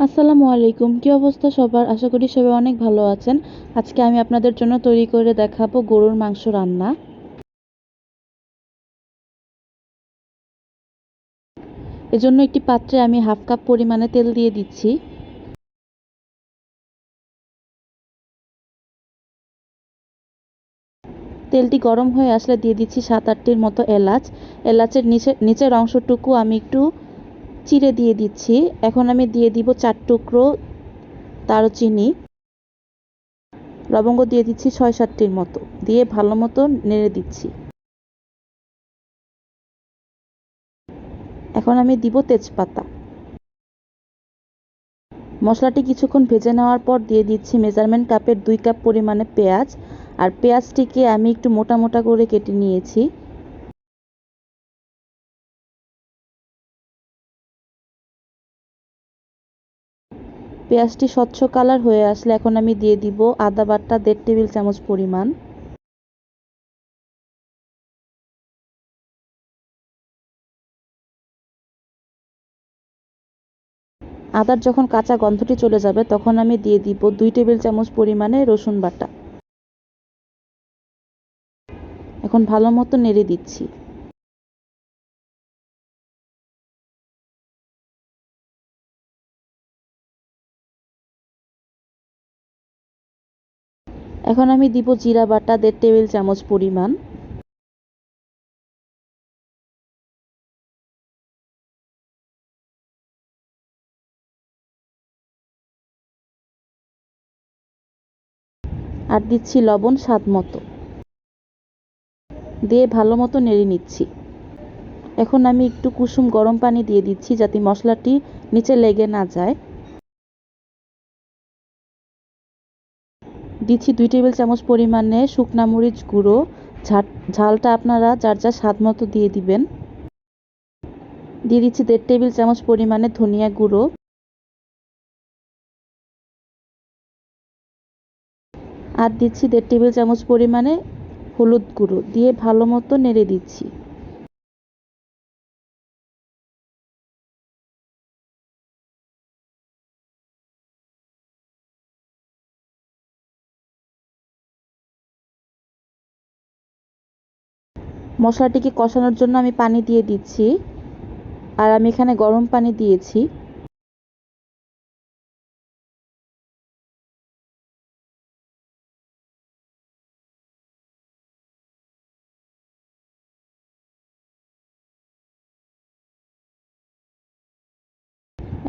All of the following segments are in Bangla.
আসসালামু আলাইকুম। কি অবস্থা সবার? আশা করি সবাই অনেক ভালো আছেন। আজকে আমি আপনাদের জন্য তৈরি করে দেখাবো গরুর মাংস রান্না। এজন্য একটি পাত্রে আমি হাফ কাপ পরিমাণে তেল দিয়ে দিচ্ছি। তেলটি গরম হয়ে আসলে দিয়ে দিচ্ছি 7-8টির মতো এলাচ। এলাচের নিচের অংশটুকু আমি একটু চিড়ে দিয়ে দিচ্ছি। এখন আমি দিয়ে দিব 4 টুকরো দারুচিনি। লবঙ্গ দিয়ে দিচ্ছি 6-7টির মতো। দিয়ে ভালো মতো নেড়ে দিচ্ছি। এখন আমি দিব তেজপাতা। মশলাটি কিছুক্ষণ ভেজে নেওয়ার পর দিয়ে দিচ্ছি মেজারমেন্ট কাপের 2 কাপ পরিমাণে পেঁয়াজ। আর পেঁয়াজটিকে আমি একটু মোটা মোটা করে কেটে নিয়েছি। পেঁয়াজটি স্বচ্ছ কালার হয়ে আসলে এখন আমি দিয়ে দিব আদা বাটা 1.5 টেবিল চামচ পরিমাণ। আদার যখন কাঁচা গন্ধটি চলে যাবে তখন আমি দিয়ে দিব 2 টেবিল চামচ পরিমাণে রসুন বাটা। এখন ভালো মতো নেড়ে দিচ্ছি। এখন আমি দিব জিরা বাটা 1.5 টেবিল চামচ পরিমাণ। আর দিচ্ছি লবণ স্বাদ মতো। দিয়ে ভালো মতো নেড়ে নিচ্ছি। এখন আমি একটু কুসুম গরম পানি দিয়ে দিচ্ছি যাতে মশলাটি নিচে লেগে না যায়। দিচ্ছি 2 টেবিল চামচ পরিমাণে শুকনা মরিচ গুঁড়ো। ঝালটা আপনারা যার যার স্বাদ মতো দিয়ে দিবেন। দিয়ে দিচ্ছি 1.5 টেবিল চামচ পরিমাণে ধনিয়া গুঁড়ো। আর দিচ্ছি 1.5 টেবিল চামচ পরিমাণে হলুদ গুঁড়ো। দিয়ে ভালো মতো নেড়ে দিচ্ছি। মশলাটিকে কষানোর জন্য আমি পানি দিয়ে দিচ্ছি। আর আমি এখানে গরম পানি দিয়েছি।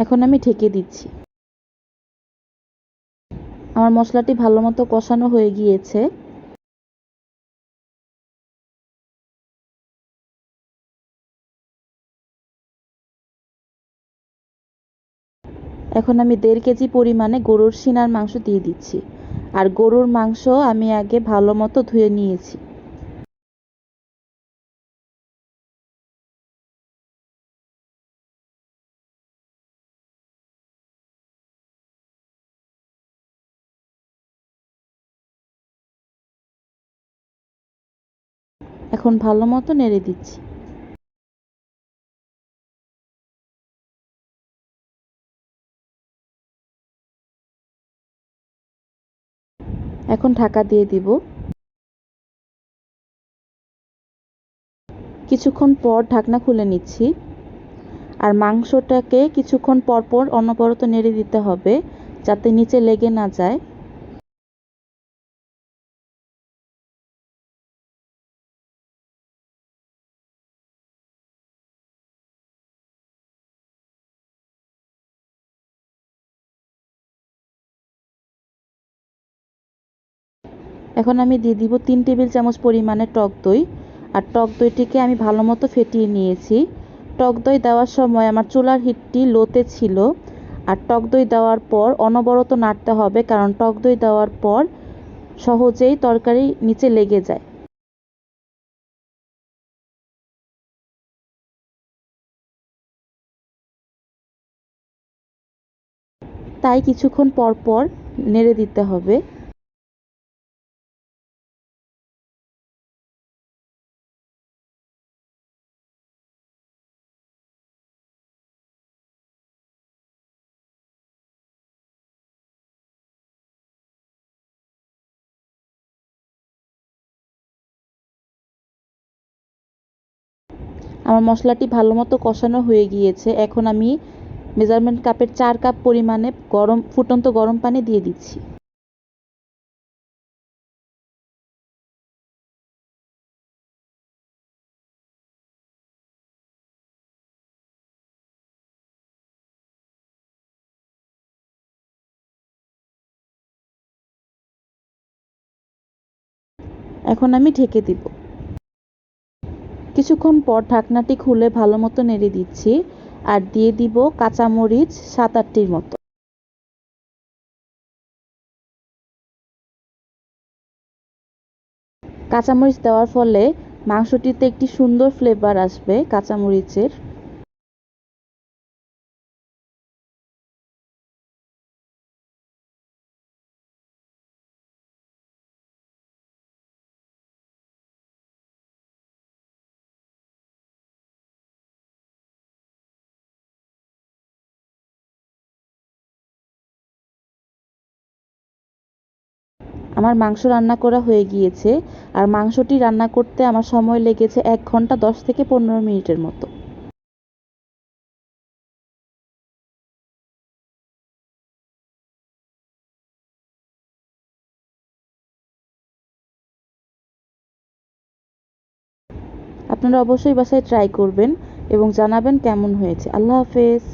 এখন আমি ঢেকে দিচ্ছি। আমার মশলাটি ভালো মতো কষানো হয়ে গিয়েছে। এখন আমি 1.5 কেজি পরিমাণে গরুর সিনার মাংস দিয়ে দিচ্ছি। আর গরুর মাংস আমি আগে ভালো মতো ধুয়ে নিয়েছি। এখন ভালো মতো নেড়ে দিচ্ছি। এখন ঢাকা দিয়ে দিব। কিছুক্ষণ পর ঢাকনা খুলে নিচ্ছি। আর মাংসটাকে কিছুক্ষণ পর পর অনবরত নেড়ে দিতে হবে যাতে নিচে লেগে না যায়। এখন আমি দিয়ে দিব 3 টেবিল চামচ পরিমাণে টক দই। আর টক দইটিকে আমি ভালো মতো ফেটিয়ে নিয়েছি। টক দই দেওয়ার সময় আমার চুলার হিটটি লোতে ছিল। আর টক দই দেওয়ার পর অনবরত নাড়তে হবে কারণ টক দই দেওয়ার পর সহজেই তরকারি নিচে লেগে যায়। তাই কিছুক্ষণ পর পর নেড়ে দিতে হবে। আমার মশলাটি ভালো মতো কষানো হয়ে গিয়েছে। এখন আমি মেজারমেন্ট কাপের 4 কাপ পরিমাণে ফুটন্ত গরম পানি দিয়ে দিচ্ছি। এখন আমি ঢেকে দিব। কিছুক্ষণ পর ঢাকনাটি খুলে ভালো মতো নেড়ে দিচ্ছি আর দিয়ে দিব কাঁচামরিচ 7-8টির মতো। কাঁচামরিচ দেওয়ার ফলে মাংসটিতে একটি সুন্দর ফ্লেভার আসবে কাঁচামরিচের। আমার মাংস রান্না করা হয়ে গিয়েছে আর মাংসটি রান্না করতে আমার সময় লেগেছে 1 ঘন্টা 10 থেকে 15 মিনিটের মতো। আপনারা অবশ্যই বাসায় ট্রাই করবেন এবং জানাবেন কেমন হয়েছে। আল্লাহ হাফেজ।